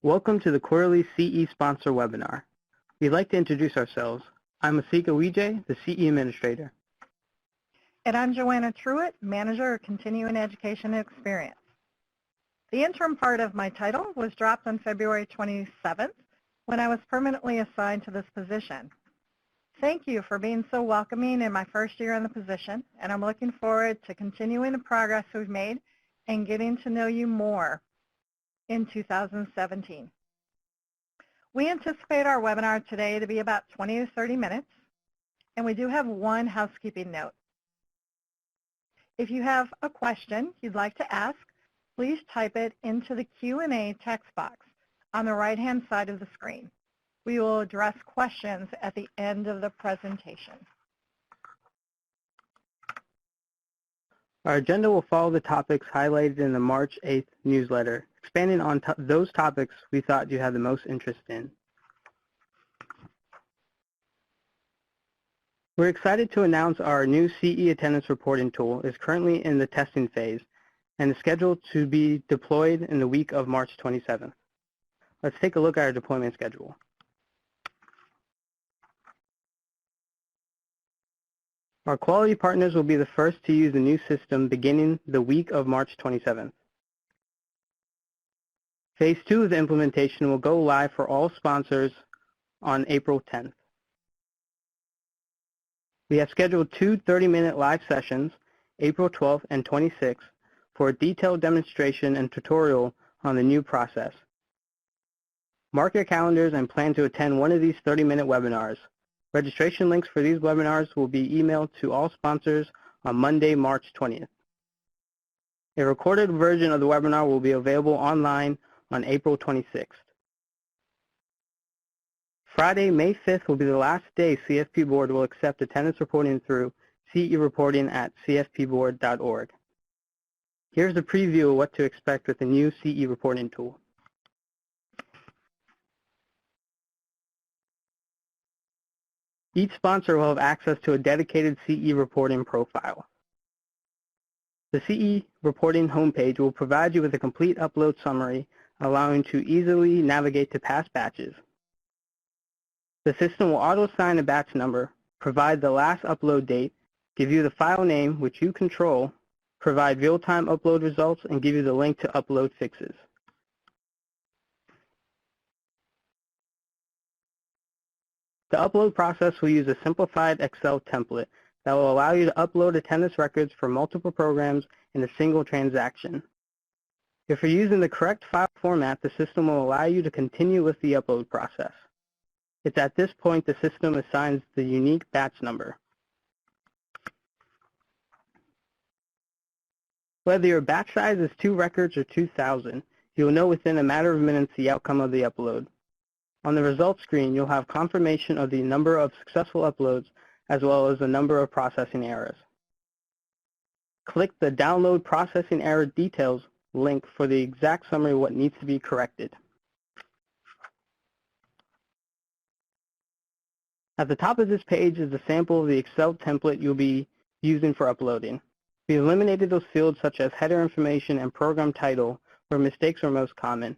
Welcome to the quarterly CE sponsor webinar. We'd like to introduce ourselves. I'm Asika Wijay, the CE Administrator. And I'm Joanna Truitt, Manager of Continuing Education and Experience. The interim part of my title was dropped on February 27th when I was permanently assigned to this position. Thank you for being so welcoming in my first year in the position, and I'm looking forward to continuing the progress we've made and getting to know you more in 2017. We anticipate our webinar today to be about 20 to 30 minutes, and we do have one housekeeping note. If you have a question you'd like to ask, please type it into the Q&A text box on the right-hand side of the screen. We will address questions at the end of the presentation. Our agenda will follow the topics highlighted in the March 8th newsletter, expanding on those topics we thought you had the most interest in. We're excited to announce our new CE attendance reporting tool is currently in the testing phase and is scheduled to be deployed in the week of March 27th. Let's take a look at our deployment schedule. Our quality partners will be the first to use the new system beginning the week of March 27th. Phase 2 of the implementation will go live for all sponsors on April 10th. We have scheduled two 30-minute live sessions, April 12th and 26th, for a detailed demonstration and tutorial on the new process. Mark your calendars and plan to attend one of these 30-minute webinars. Registration links for these webinars will be emailed to all sponsors on Monday, March 20th. A recorded version of the webinar will be available online on April 26th. Friday, May 5th will be the last day CFP Board will accept attendance reporting through CE reporting at cfpboard.org. Here's a preview of what to expect with the new CE reporting tool. Each sponsor will have access to a dedicated CE reporting profile. The CE reporting homepage will provide you with a complete upload summary, allowing you to easily navigate to past batches. The system will auto-assign a batch number, provide the last upload date, give you the file name, which you control, provide real-time upload results, and give you the link to upload fixes. The upload process will use a simplified Excel template that will allow you to upload attendance records for multiple programs in a single transaction. If you're using the correct file format, the system will allow you to continue with the upload process. It's at this point the system assigns the unique batch number. Whether your batch size is 2 records or 2,000, you'll know within a matter of minutes the outcome of the upload. On the results screen, you'll have confirmation of the number of successful uploads as well as the number of processing errors. Click the Download Processing Error Details link for the exact summary of what needs to be corrected. At the top of this page is a sample of the Excel template you'll be using for uploading. We eliminated those fields such as header information and program title where mistakes are most common.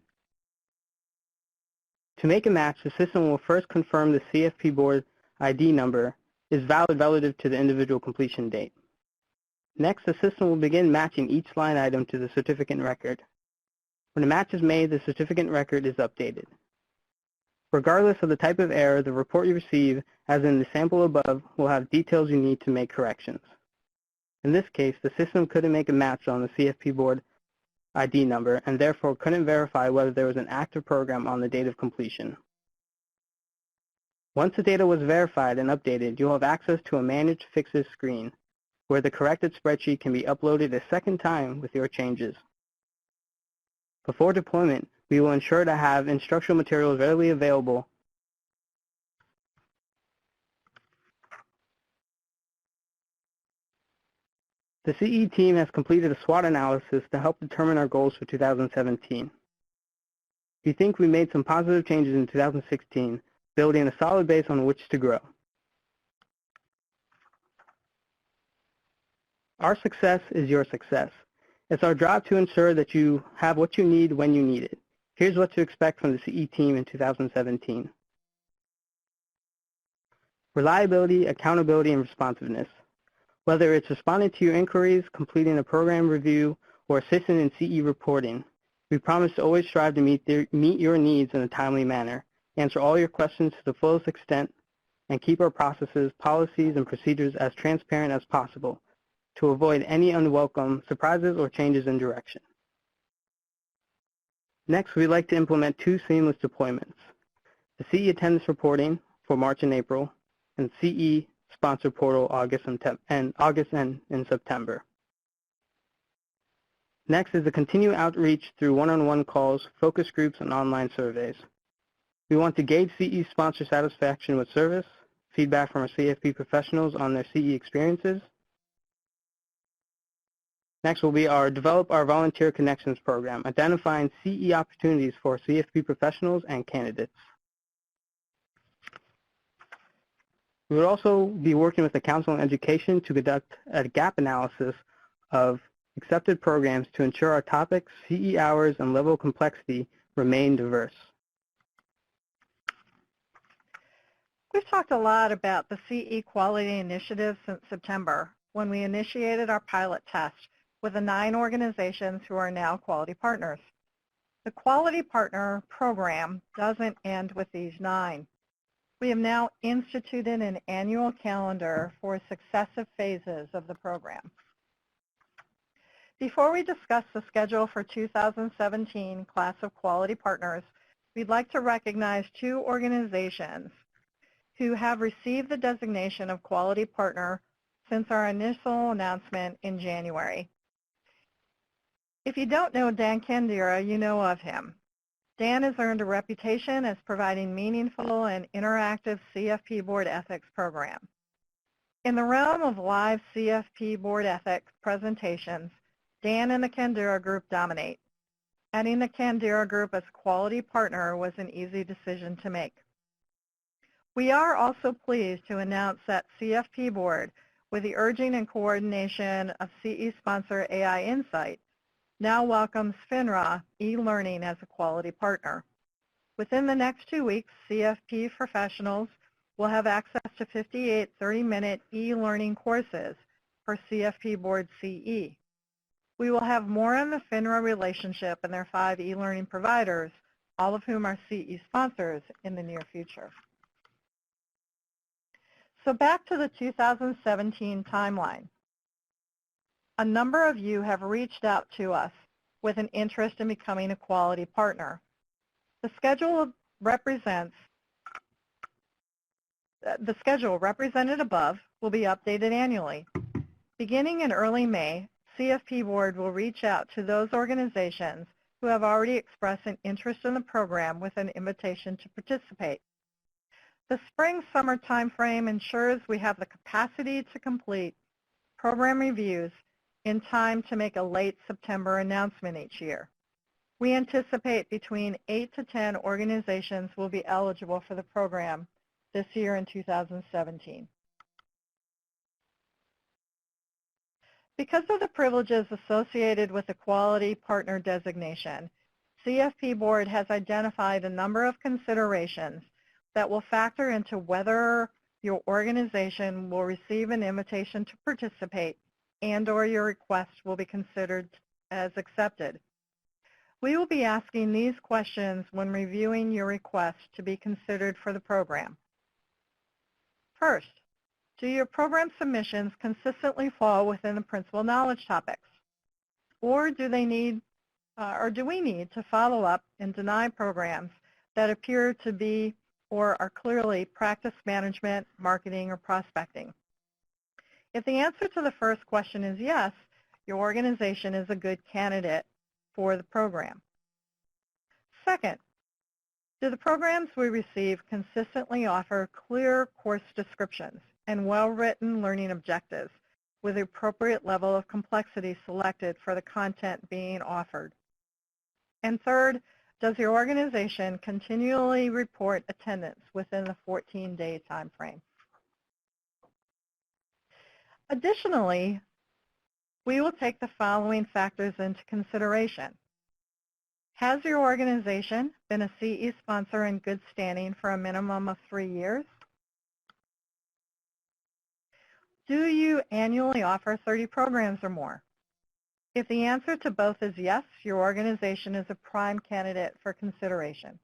To make a match, the system will first confirm the CFP Board ID number is valid relative to the individual completion date. Next, the system will begin matching each line item to the certificate record. When a match is made, the certificate record is updated. Regardless of the type of error, the report you receive, as in the sample above, will have details you need to make corrections. In this case, the system couldn't make a match on the CFP Board ID number and therefore couldn't verify whether there was an active program on the date of completion. Once the data was verified and updated, you'll have access to a Manage Fixes screen where the corrected spreadsheet can be uploaded a second time with your changes. Before deployment, we will ensure to have instructional materials readily available. The CE team has completed a SWOT analysis to help determine our goals for 2017. We think we made some positive changes in 2016, building a solid base on which to grow. Our success is your success. It's our job to ensure that you have what you need when you need it. Here's what to expect from the CE team in 2017. Reliability, accountability, and responsiveness. Whether it's responding to your inquiries, completing a program review, or assisting in CE reporting, we promise to always strive to meet your needs in a timely manner, answer all your questions to the fullest extent, and keep our processes, policies, and procedures as transparent as possible to avoid any unwelcome surprises or changes in direction. Next, we'd like to implement 2 seamless deployments: the CE attendance reporting for March and April, and CE sponsor portal August and in September. Next is the continued outreach through one-on-one calls, focus groups, and online surveys. We want to gauge CE sponsor satisfaction with service, feedback from our CFP professionals on their CE experiences. Next will be our Develop Our Volunteer Connections program, identifying CE opportunities for CFP professionals and candidates. We will also be working with the Council on Education to conduct a gap analysis of accepted programs to ensure our topics, CE hours, and level of complexity remain diverse. We've talked a lot about the CE quality initiative since September, when we initiated our pilot test with the 9 organizations who are now quality partners. The quality partner program doesn't end with these 9. We have now instituted an annual calendar for successive phases of the program. Before we discuss the schedule for 2017 Class of Quality Partners, we'd like to recognize 2 organizations who have received the designation of Quality Partner since our initial announcement in January. If you don't know Dan Candira, you know of him. Dan has earned a reputation as providing meaningful and interactive CFP board ethics program. In the realm of live CFP board ethics presentations, Dan and the Candira Group dominate. Adding the Candira Group as quality partner was an easy decision to make. We are also pleased to announce that CFP board, with the urging and coordination of CE sponsor AI Insight, now welcomes FINRA e-learning as a quality partner. Within the next 2 weeks, CFP professionals will have access to 58 30-minute e-learning courses for CFP Board CE. We will have more on the FINRA relationship and their 5 e-learning providers, all of whom are CE sponsors, in the near future. So back to the 2017 timeline. A number of you have reached out to us with an interest in becoming a quality partner. The schedule represented above will be updated annually. Beginning in early May, CFP Board will reach out to those organizations who have already expressed an interest in the program with an invitation to participate. The spring-summer timeframe ensures we have the capacity to complete program reviews in time to make a late September announcement each year. We anticipate between 8 to 10 organizations will be eligible for the program this year in 2017. Because of the privileges associated with the Quality Partner designation, CFP Board has identified a number of considerations that will factor into whether your organization will receive an invitation to participate and/or your request will be considered as accepted. We will be asking these questions when reviewing your request to be considered for the program. First, do your program submissions consistently fall within the principal knowledge topics? Or do we need to follow up and deny programs that appear to be or are clearly practice management, marketing, or prospecting? If the answer to the first question is yes, your organization is a good candidate for the program. Second, do the programs we receive consistently offer clear course descriptions and well-written learning objectives with the appropriate level of complexity selected for the content being offered? And third, does your organization continually report attendance within the 14-day time frame? Additionally, we will take the following factors into consideration. Has your organization been a CE sponsor in good standing for a minimum of 3 years? Do you annually offer 30 programs or more? If the answer to both is yes, your organization is a prime candidate for consideration.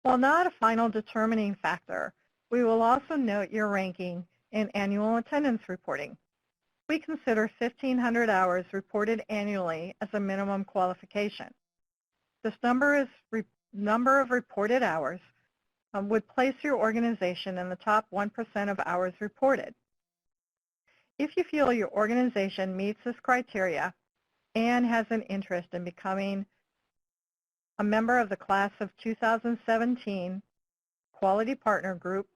While not a final determining factor, we will also note your ranking in annual attendance reporting. We consider 1,500 hours reported annually as a minimum qualification. This number of reported hours would place your organization in the top 1% of hours reported. If you feel your organization meets this criteria and has an interest in becoming a member of the class of 2017 Quality Partner Group,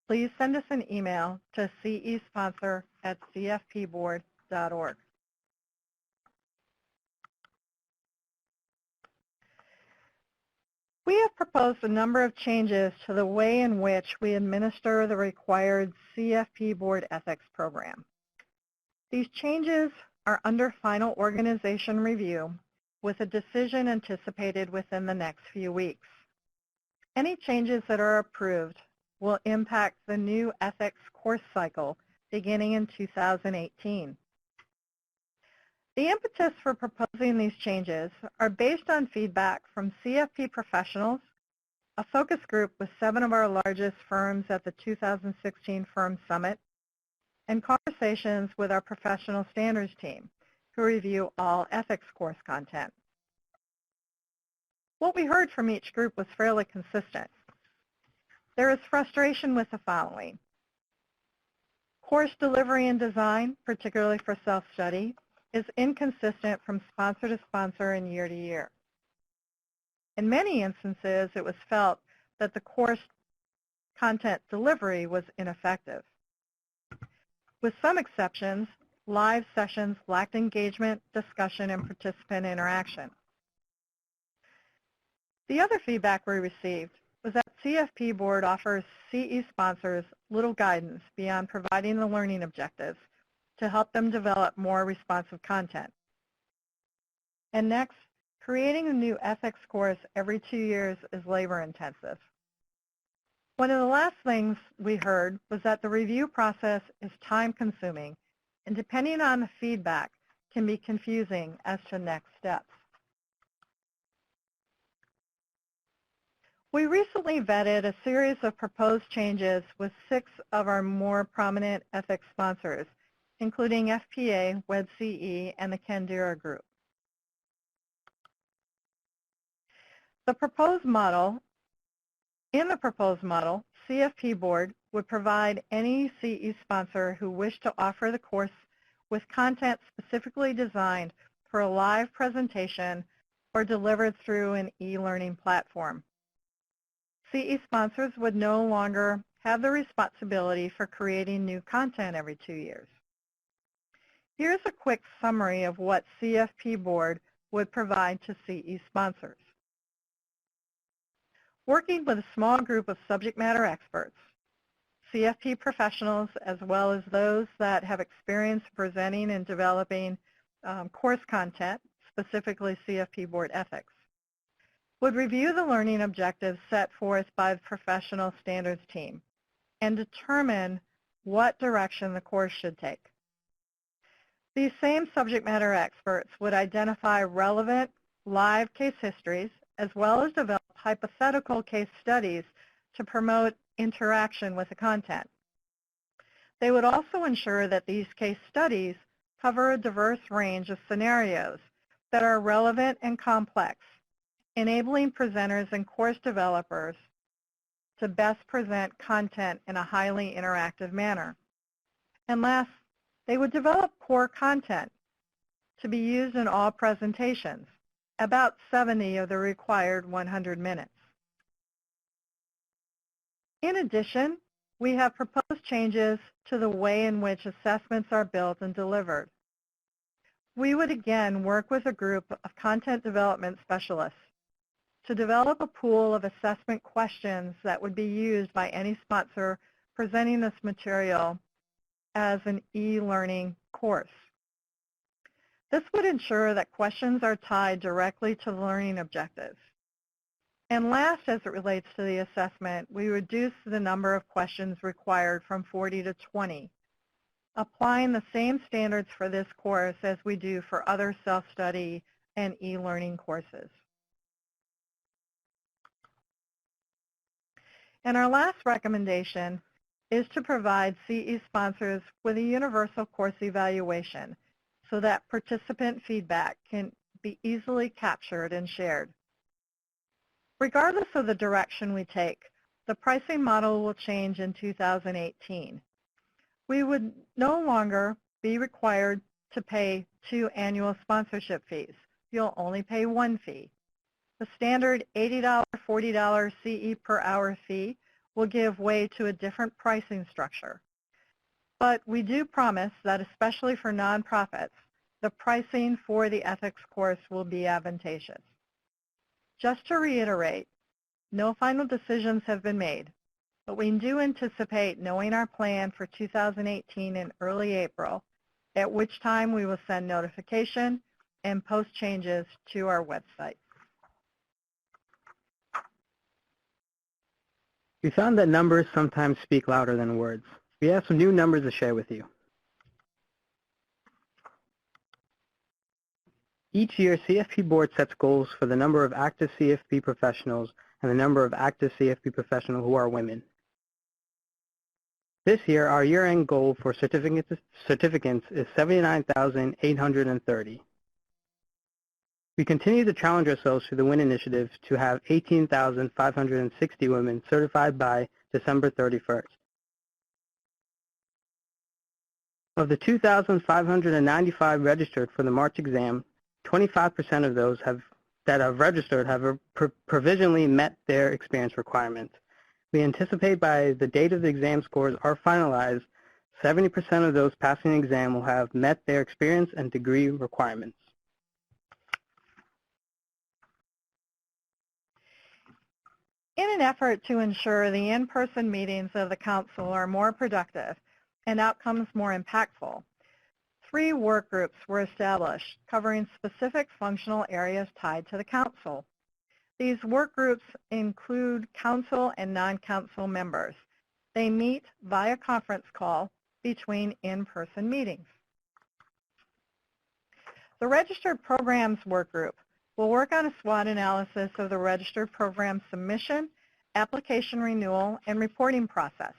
please send us an email to cesponsor@cfpboard.org. We have proposed a number of changes to the way in which we administer the required CFP Board Ethics program. These changes are under final organization review with a decision anticipated within the next few weeks. Any changes that are approved will impact the new ethics course cycle beginning in 2018. The impetus for proposing these changes are based on feedback from CFP professionals, a focus group with 7 of our largest firms at the 2016 Firm Summit, and conversations with our professional standards team, who review all ethics course content. What we heard from each group was fairly consistent. There is frustration with the following. Course delivery and design, particularly for self-study, is inconsistent from sponsor to sponsor and year to year. In many instances, it was felt that the course content delivery was ineffective. With some exceptions, live sessions lacked engagement, discussion, and participant interaction. The other feedback we received was that CFP Board offers CE sponsors little guidance beyond providing the learning objectives to help them develop more responsive content. And next, creating a new ethics course every 2 years is labor intensive. One of the last things we heard was that the review process is time consuming and depending on the feedback can be confusing as to next steps. We recently vetted a series of proposed changes with 6 of our more prominent ethics sponsors, including FPA, WED-CE, and the Candera Group. In the proposed model, CFP Board would provide any CE sponsor who wished to offer the course with content specifically designed for a live presentation or delivered through an e-learning platform. CE sponsors would no longer have the responsibility for creating new content every 2 years. Here's a quick summary of what CFP Board would provide to CE sponsors. Working with a small group of subject matter experts, CFP professionals, as well as those that have experience presenting and developing course content, specifically CFP Board ethics, would review the learning objectives set forth by the professional standards team and determine what direction the course should take. These same subject matter experts would identify relevant live case histories as well as develop hypothetical case studies to promote interaction with the content. They would also ensure that these case studies cover a diverse range of scenarios that are relevant and complex, enabling presenters and course developers to best present content in a highly interactive manner. And last, they would develop core content to be used in all presentations, about 70 of the required 100 minutes. In addition, we have proposed changes to the way in which assessments are built and delivered. We would again work with a group of content development specialists to develop a pool of assessment questions that would be used by any sponsor presenting this material as an e-learning course. This would ensure that questions are tied directly to the learning objectives. And last, as it relates to the assessment, we reduce the number of questions required from 40 to 20, applying the same standards for this course as we do for other self-study and e-learning courses. And our last recommendation is to provide CE sponsors with a universal course evaluation so that participant feedback can be easily captured and shared. Regardless of the direction we take, the pricing model will change in 2018. We would no longer be required to pay 2 annual sponsorship fees. You'll only pay 1 fee. The standard $80, $40 CE per hour fee will give way to a different pricing structure. But we do promise that, especially for nonprofits, the pricing for the ethics course will be advantageous. Just to reiterate, no final decisions have been made, but we do anticipate knowing our plan for 2018 in early April, at which time we will send notification and post changes to our website. We found that numbers sometimes speak louder than words. We have some new numbers to share with you. Each year, CFP Board sets goals for the number of active CFP professionals and the number of active CFP professionals who are women. This year, our year-end goal for certificates is 79,830. We continue to challenge ourselves through the WIN initiative to have 18,560 women certified by December 31st. Of the 2,595 registered for the March exam, 25% of those that have registered have provisionally met their experience requirements. We anticipate by the date of the exam scores are finalized, 70% of those passing the exam will have met their experience and degree requirements. In an effort to ensure the in-person meetings of the Council are more productive and outcomes more impactful, 3 work groups were established covering specific functional areas tied to the Council. These work groups include Council and non-Council members. They meet via conference call between in-person meetings. The Registered Programs Work Group will work on a SWOT analysis of the registered program submission, application renewal, and reporting process.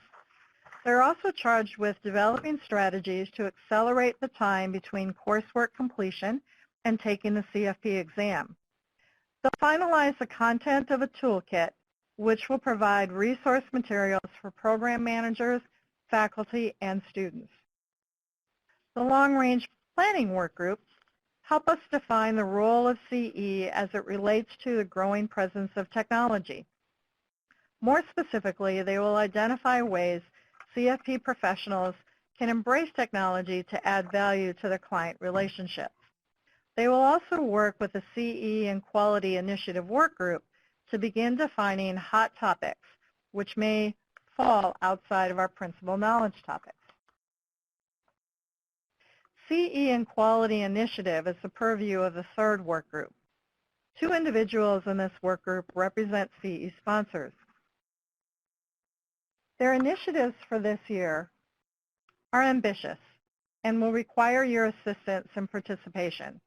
They're also charged with developing strategies to accelerate the time between coursework completion and taking the CFP exam. They'll finalize the content of a toolkit which will provide resource materials for program managers, faculty, and students. The Long-Range Planning Work Group help us define the role of CE as it relates to the growing presence of technology. More specifically, they will identify ways CFP professionals can embrace technology to add value to their client relationships. They will also work with the CE and Quality Initiative Work Group to begin defining hot topics, which may fall outside of our principal knowledge topics. CE and Quality Initiative is the purview of the 3rd work group. 2 individuals in this work group represent CE sponsors. Their initiatives for this year are ambitious and will require your assistance and participation.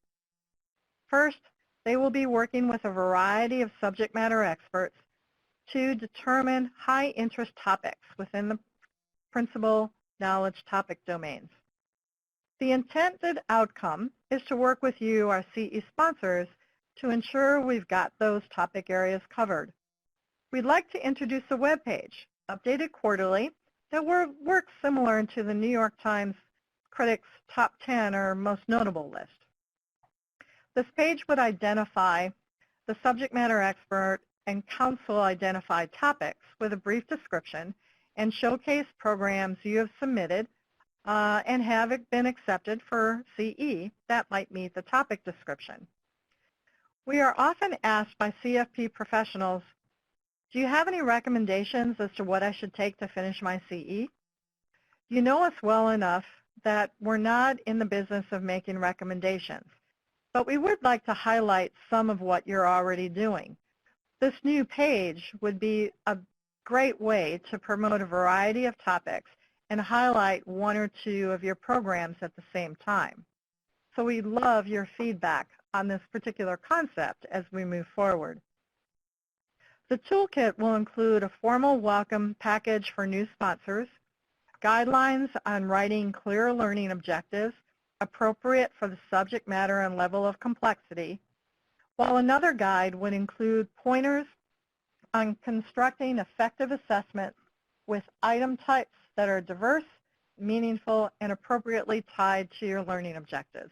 First, they will be working with a variety of subject matter experts to determine high-interest topics within the principal knowledge topic domains. The intended outcome is to work with you, our CE sponsors, to ensure we've got those topic areas covered. We'd like to introduce a web page, updated quarterly, that works similar to the New York Times Critics' Top 10 or Most Notable list. This page would identify the subject matter expert and council-identified topics with a brief description and showcase programs you have submitted and have been accepted for CE that might meet the topic description. We are often asked by CFP professionals, do you have any recommendations as to what I should take to finish my CE? You know us well enough that we're not in the business of making recommendations, but we would like to highlight some of what you're already doing. This new page would be a great way to promote a variety of topics and highlight one or two of your programs at the same time. So we'd love your feedback on this particular concept as we move forward. The toolkit will include a formal welcome package for new sponsors, guidelines on writing clear learning objectives appropriate for the subject matter and level of complexity, while another guide would include pointers on constructing effective assessments with item types that are diverse, meaningful, and appropriately tied to your learning objectives.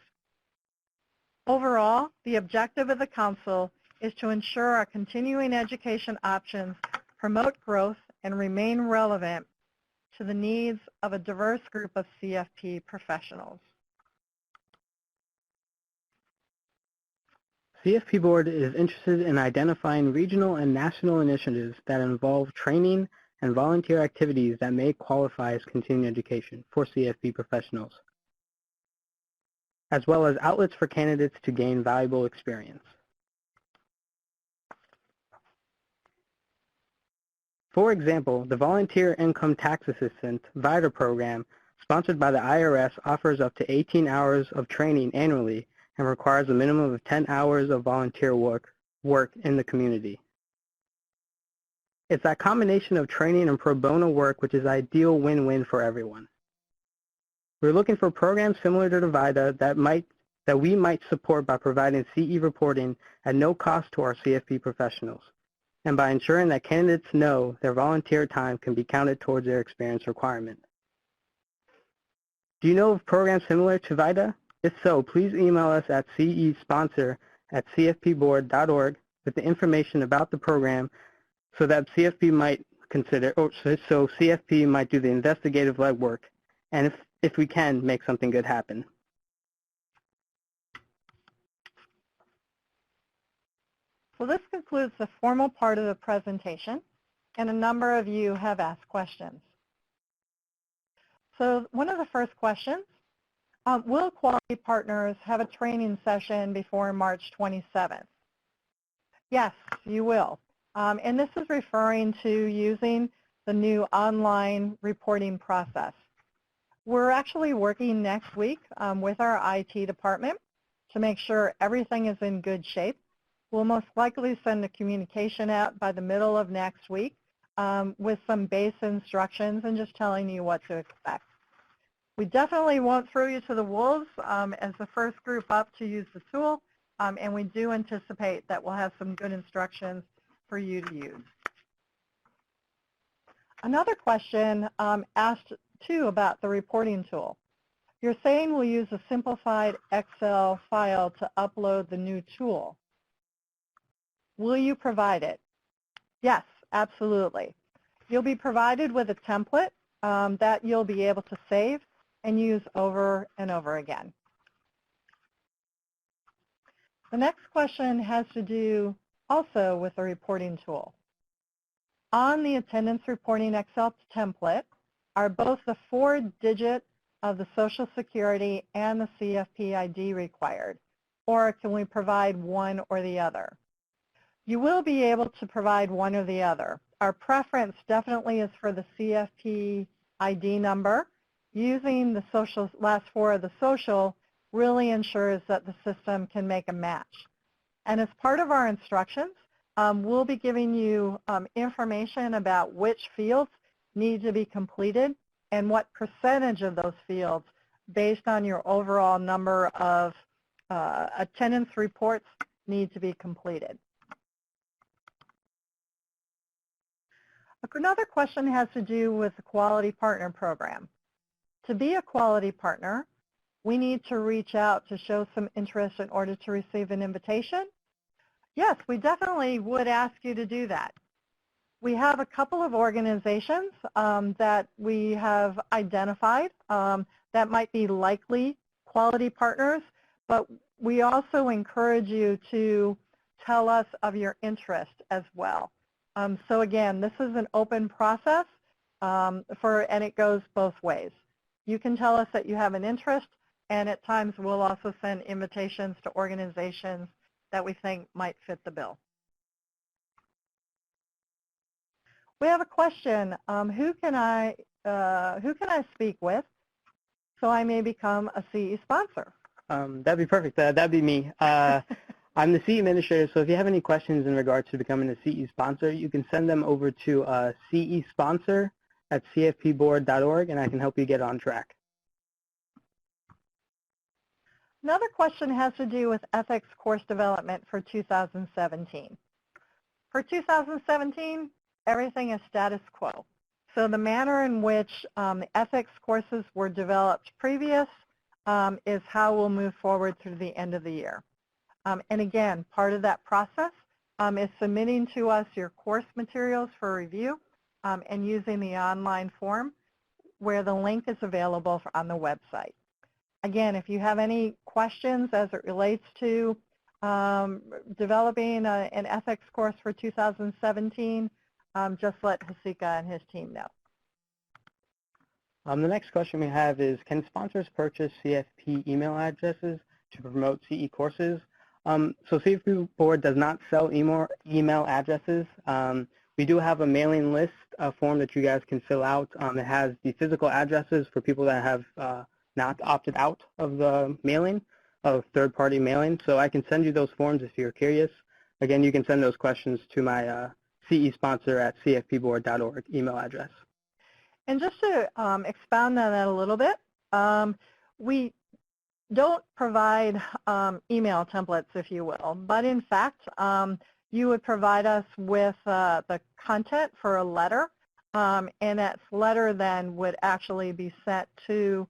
Overall, the objective of the Council is to ensure our continuing education options promote growth and remain relevant to the needs of a diverse group of CFP professionals. CFP Board is interested in identifying regional and national initiatives that involve training and volunteer activities that may qualify as continuing education for CFP professionals, as well as outlets for candidates to gain valuable experience. For example, the Volunteer Income Tax Assistant VITA program, sponsored by the IRS, offers up to 18 hours of training annually and requires a minimum of 10 hours of volunteer work in the community. It's that combination of training and pro bono work which is ideal win-win for everyone. We're looking for programs similar to the VITA that we might support by providing CE reporting at no cost to our CFP professionals, and by ensuring that candidates know their volunteer time can be counted towards their experience requirement. Do you know of programs similar to VITA? If so, please email us at cesponsor@cfpboard.org with the information about the program so that CFP might consider, or so CFP might do the investigative legwork, and if we can, make something good happen. So this concludes the formal part of the presentation, and a number of you have asked questions. So one of the first questions, will quality partners have a training session before March 27th? Yes, you will. And this is referring to using the new online reporting process. We're actually working next week with our IT department to make sure everything is in good shape. We'll most likely send a communication out by the middle of next week with some base instructions and just telling you what to expect. We definitely won't throw you to the wolves as the first group up to use the tool, and we do anticipate that we'll have some good instructions for you to use. Another question asked too about the reporting tool. You're saying we'll use a simplified Excel file to upload the new tool. Will you provide it? Yes, absolutely. You'll be provided with a template that you'll be able to save and use over and over again. The next question has to do also with the reporting tool. On the attendance reporting Excel template are both the 4-digit of the Social Security and the CFP ID required, or can we provide one or the other? You will be able to provide one or the other. Our preference definitely is for the CFP ID number. Using the last 4 of the social really ensures that the system can make a match. And as part of our instructions, we'll be giving you information about which fields need to be completed and what percentage of those fields based on your overall number of attendance reports need to be completed. Another question has to do with the Quality Partner Program. To be a quality partner, we need to reach out to show some interest in order to receive an invitation. Yes, we definitely would ask you to do that. We have a couple of organizations that we have identified that might be likely quality partners, but we also encourage you to tell us of your interest as well. So again, this is an open process and it goes both ways. You can tell us that you have an interest, and at times we'll also send invitations to organizations that we think might fit the bill. We have a question. Who can I speak with so I may become a CE sponsor? That'd be perfect. That'd be me. I'm the CE administrator, so if you have any questions in regards to becoming a CE sponsor, you can send them over to cesponsor@cfpboard.org, and I can help you get on track. Another question has to do with ethics course development for 2017. For 2017, everything is status quo. So the manner in which the ethics courses were developed previous is how we'll move forward through the end of the year. And again, part of that process is submitting to us your course materials for review and using the online form where the link is available on the website. Again, if you have any questions as it relates to developing an ethics course for 2017, just let Hasika and his team know. The next question we have is, can sponsors purchase CFP email addresses to promote CE courses? So CFP Board does not sell email addresses. We do have a mailing list form that you guys can fill out. It has the physical addresses for people that have not opted out of the mailing, of third-party mailing. So I can send you those forms if you're curious. Again, you can send those questions to my CE sponsor@cfpboard.org email address. And just to expound on that a little bit, we don't provide email templates, if you will, but in fact, you would provide us with the content for a letter, and that letter then would actually be sent to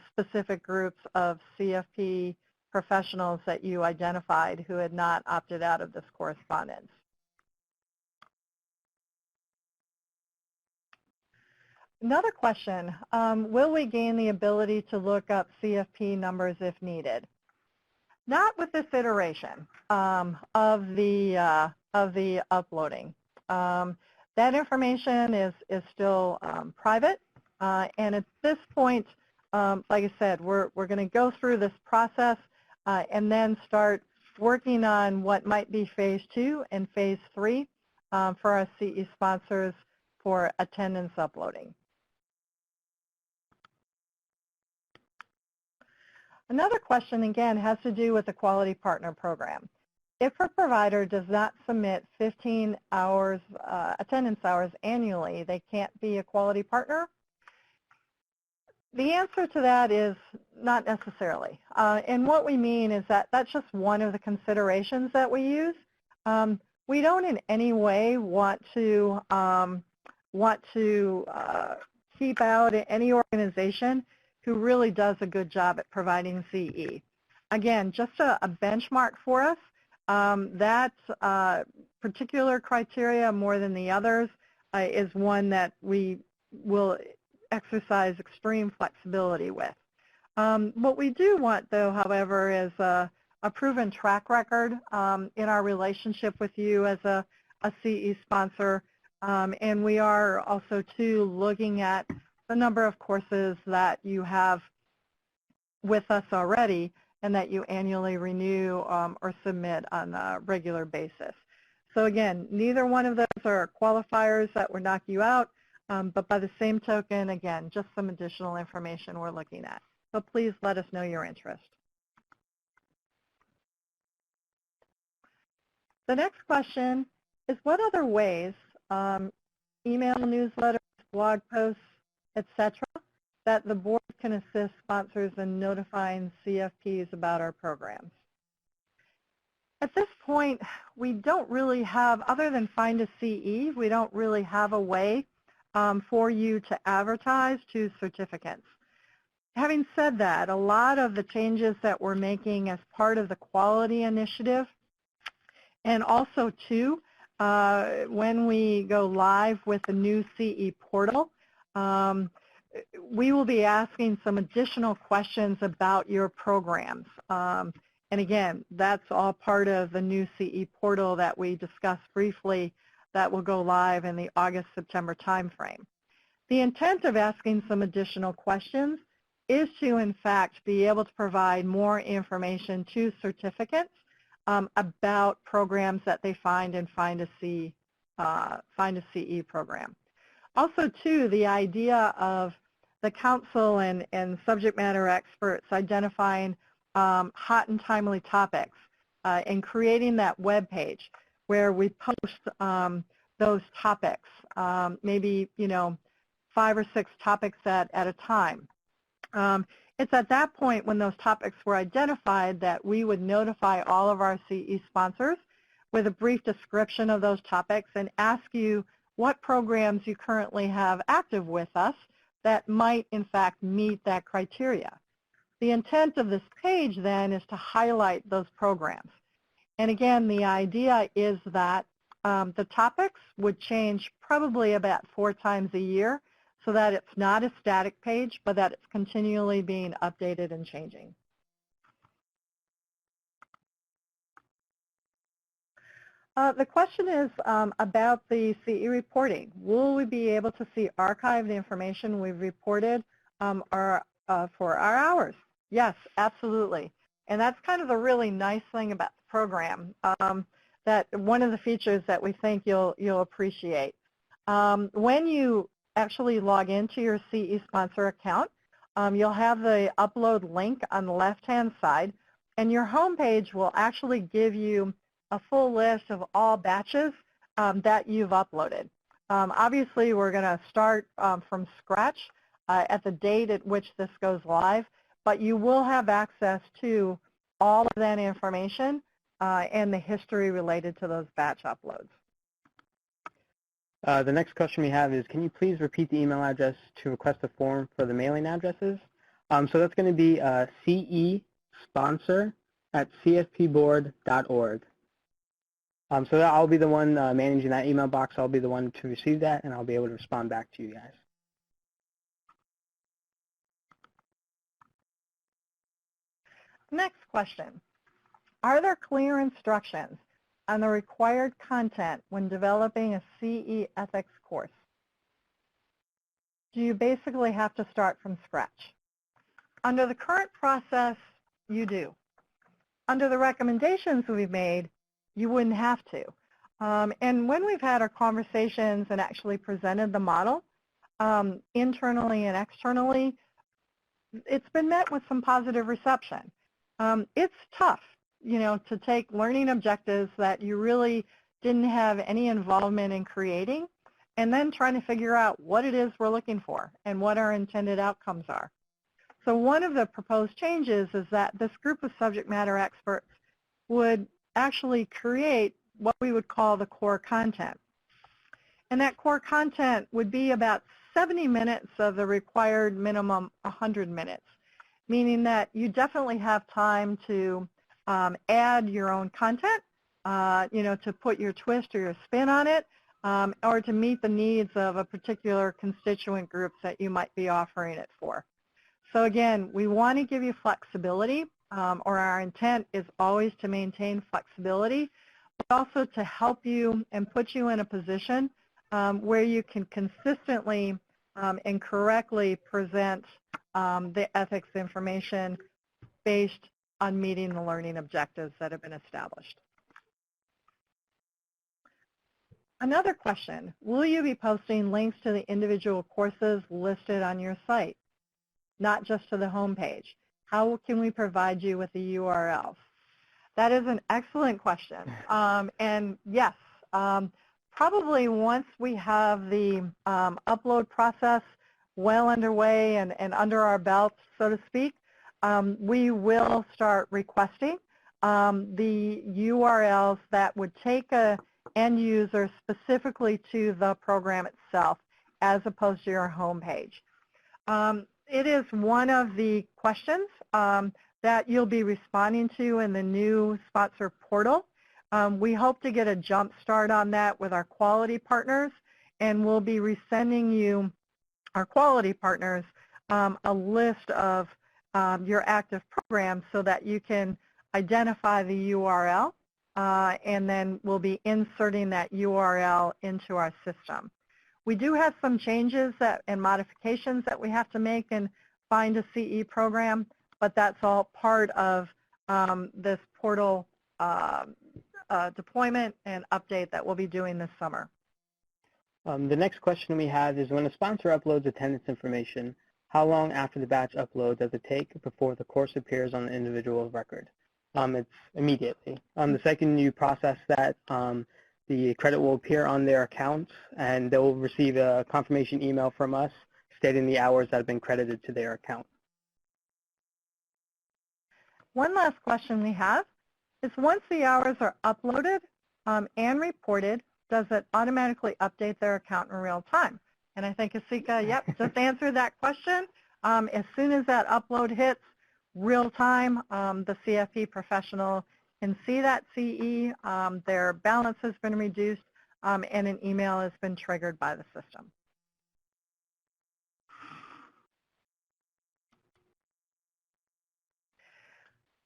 specific groups of CFP professionals that you identified who had not opted out of this correspondence. Another question, will we gain the ability to look up CFP numbers if needed? Not with this iteration of the uploading. That information is still private, and at this point, like I said, we're going to go through this process and then start working on what might be phase 2 and phase 3 for our CE sponsors for attendance uploading. Another question, again, has to do with the Quality Partner Program. If a provider does not submit 15 hours, attendance hours annually, they can't be a quality partner? The answer to that is not necessarily. And what we mean is that that's just one of the considerations that we use. We don't in any way want to keep out any organization who really does a good job at providing CE. Again, just a benchmark for us. That particular criteria, more than the others, is one that we will exercise extreme flexibility with. What we do want, though, however, is a proven track record in our relationship with you as a CE sponsor, and we are also, too, looking at the number of courses that you have with us already and that you annually renew or submit on a regular basis. So again, neither one of those are qualifiers that would knock you out, but by the same token, again, just some additional information we're looking at. So please let us know your interest. The next question is, what other ways, email, newsletters, blog posts, etc., that the board can assist sponsors in notifying CFPs about our programs? At this point, we don't really have, other than Find a CE, we don't really have a way for you to advertise to certificates. Having said that, a lot of the changes that we're making as part of the quality initiative, and also too, when we go live with the new CE portal, we will be asking some additional questions about your programs. And again, that's all part of the new CE portal that we discussed briefly that will go live in the August-September timeframe. The intent of asking some additional questions is to, in fact, be able to provide more information to certificates about programs that they find and find a CE program. Also, too, the idea of the council and subject matter experts identifying hot and timely topics and creating that web page where we post those topics, maybe 5 or 6 topics at a time. It's at that point when those topics were identified that we would notify all of our CE sponsors with a brief description of those topics and ask you what programs you currently have active with us that might, in fact, meet that criteria. The intent of this page, then, is to highlight those programs. And again, the idea is that the topics would change probably about 4 times a year so that it's not a static page, but that it's continually being updated and changing. The question is about the CE reporting. Will we be able to see archived information we've reported for our hours? Yes, absolutely. And that's kind of the really nice thing about the program, that one of the features that we think you'll appreciate. When you actually log into your CE sponsor account, you'll have the upload link on the left-hand side, and your home page will actually give you a full list of all batches that you've uploaded. Obviously, we're going to start from scratch at the date at which this goes live, but you will have access to all of that information and the history related to those batch uploads. The next question we have is, can you please repeat the email address to request a form for the mailing addresses? So that's going to be cesponsor@cfpboard.org. So I'll be the one managing that email box. I'll be the one to receive that, and I'll be able to respond back to you guys. Next question. Are there clear instructions on the required content when developing a CE ethics course? Do you basically have to start from scratch? Under the current process, you do. Under the recommendations we've made, you wouldn't have to. And when we've had our conversations and actually presented the model internally and externally, it's been met with some positive reception. It's tough, to take learning objectives that you really didn't have any involvement in creating and then trying to figure out what it is we're looking for and what our intended outcomes are. So one of the proposed changes is that this group of subject matter experts would actually create what we would call the core content. And that core content would be about 70 minutes of the required minimum 100 minutes, meaning that you definitely have time to add your own content, to put your twist or your spin on it, or to meet the needs of a particular constituent group that you might be offering it for. So again, we want to give you flexibility, or our intent is always to maintain flexibility, but also to help you and put you in a position where you can consistently and correctly present the ethics information based on meeting the learning objectives that have been established. Another question, will you be posting links to the individual courses listed on your site, not just to the home page? How can we provide you with the URLs? That is an excellent question. And yes, probably once we have the upload process well underway and under our belt, so to speak, we will start requesting the URLs that would take a end user specifically to the program itself as opposed to your home page. It is one of the questions that you'll be responding to in the new sponsor portal. We hope to get a jump start on that with our quality partners, and we'll be resending you, our quality partners, a list of your active programs so that you can identify the URL, and then we'll be inserting that URL into our system. We do have some changes and modifications that we have to make and find a CE program, but that's all part of this portal deployment and update that we'll be doing this summer. The next question we have is, when a sponsor uploads attendance information, how long after the batch upload does it take before the course appears on the individual record? It's immediately. The second you process that, the credit will appear on their account, and they'll receive a confirmation email from us stating the hours that have been credited to their account. One last question we have is, once the hours are uploaded and reported, does it automatically update their account in real time? And I think Asika, yep, just answered that question. As soon as that upload hits real time, the CFP professional can see that CE, their balance has been reduced, and an email has been triggered by the system.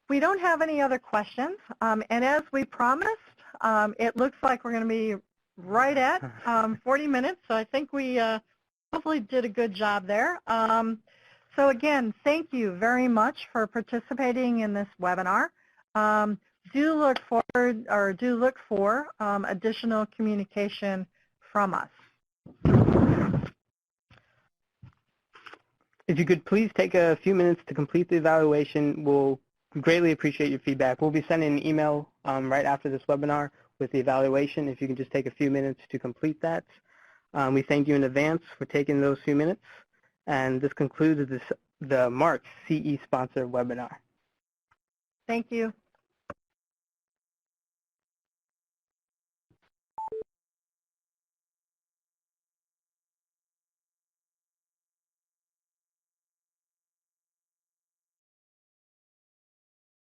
We don't have any other questions, and as we promised, it looks like we're going to be right at 40 minutes, so I think we hopefully did a good job there. So again, thank you very much for participating in this webinar. Do look forward, or do look for additional communication from us. If you could please take a few minutes to complete the evaluation, we'll greatly appreciate your feedback. We'll be sending an email right after this webinar with the evaluation. If you can just take a few minutes to complete that. We thank you in advance for taking those few minutes. And this concludes the March CE Sponsor webinar. Thank you.